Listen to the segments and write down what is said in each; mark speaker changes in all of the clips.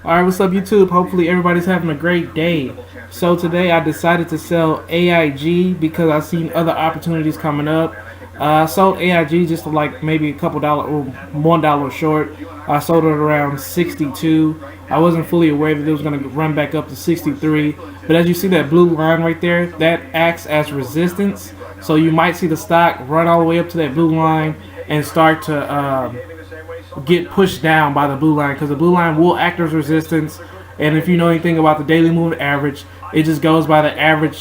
Speaker 1: Alright, what's up YouTube? Hopefully everybody's having a great day. So today I decided to sell AIG because I've seen other opportunities coming up. I sold AIG just like maybe a couple dollars or $1 short. I sold it around 62. I wasn't fully aware that it was going to run back up to 63. But as you see that blue line right there, that acts as resistance. So you might see the stock run all the way up to that blue line and start to get pushed down by the blue line, because the blue line will act as resistance. And if you know anything about the daily moving average, it just goes by the average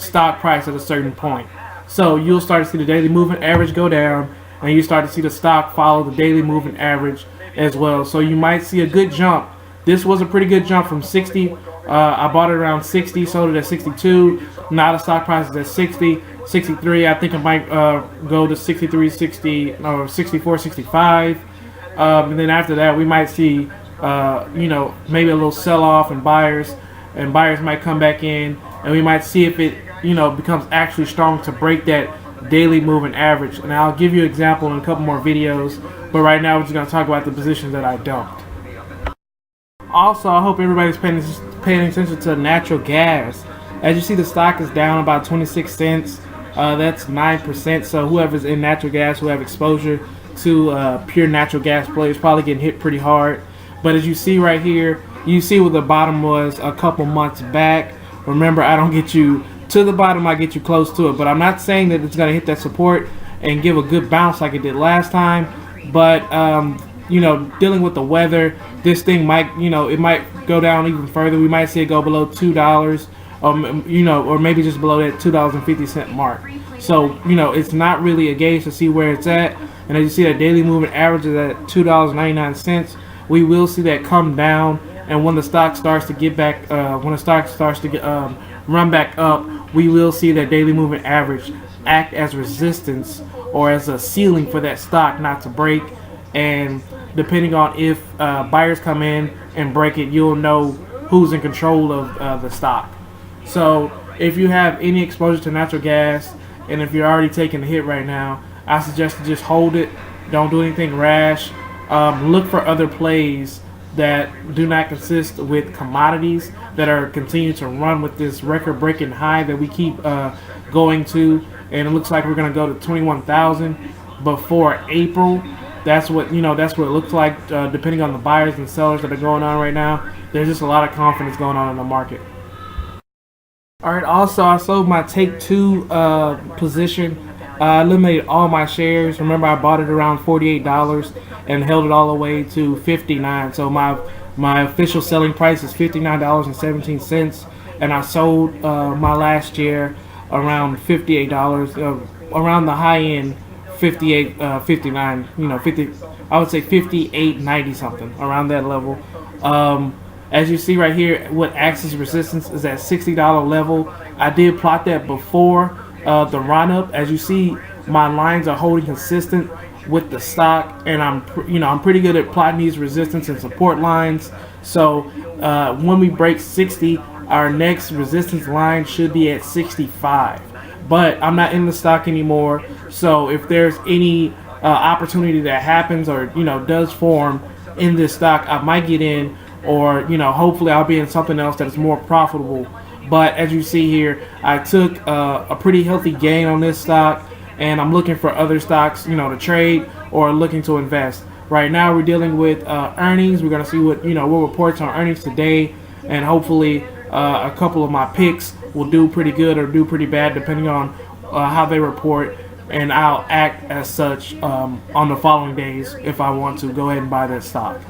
Speaker 1: stock price at a certain point. So you'll start to see the daily moving average go down, and you start to see the stock follow the daily moving average as well. So you might see a good jump. This was a pretty good jump from 60. I bought it around 60, sold it at 62. Now the stock price is at 60, 63. I think it might go to 63, 60, or 64, 65. And then after that, we might see, maybe a little sell-off, and buyers might come back in, and we might see if it, becomes actually strong to break that daily moving average. And I'll give you an example in a couple more videos, but right now we're just going to talk about the positions that I dumped. Also, I hope everybody's paying attention to natural gas. As you see, the stock is down about 26 cents. That's 9%. So whoever's in natural gas, who have exposure to pure natural gas plays, probably getting hit pretty hard. But as you see right here, you see where the bottom was a couple months back. Remember, I don't get you to the bottom, I get you close to it. But I'm not saying that it's going to hit that support and give a good bounce like it did last time. But dealing with the weather, this thing might, it might go down even further. We might see it go below $2, or maybe just below that $2.50 mark. So, it's not really a gauge to see where it's at. And as you see, that daily moving average is at $2.99. We will see that come down, and when the stock starts to get back, run back up, we will see that daily moving average act as resistance or as a ceiling for that stock not to break. And depending on if buyers come in and break it, you'll know who's in control of the stock. So if you have any exposure to natural gas, and if you're already taking a hit right now, I suggest to just hold it. Don't do anything rash. Look for other plays that do not consist with commodities that are continuing to run with this record-breaking high that we keep going to. And it looks like we're going to go to 21,000 before April. That's what it looks like, depending on the buyers and sellers that are going on right now. There's just a lot of confidence going on in the market. All right. Also, I sold my Take Two position. I eliminated all my shares. Remember, I bought it around $48 and held it all the way to $59. So my official selling price is $59.17, and I sold my last share around $58. Around the high end, 58, 59. 50. I would say 58.90 something, around that level. As you see right here, what acts as resistance is at $60 level. I did plot that before the run up. As you see, my lines are holding consistent with the stock, and I'm pretty good at plotting these resistance and support lines. So when we break 60, our next resistance line should be at 65. But I'm not in the stock anymore, so if there's any opportunity that happens or does form in this stock, I might get in, or hopefully I'll be in something else that is more profitable. But as you see here, I took a pretty healthy gain on this stock, and I'm looking for other stocks, to trade or looking to invest. Right now, we're dealing with earnings. We're gonna see what reports on earnings today, and hopefully a couple of my picks will do pretty good or do pretty bad depending on how they report. And I'll act as such on the following days if I want to go ahead and buy that stock.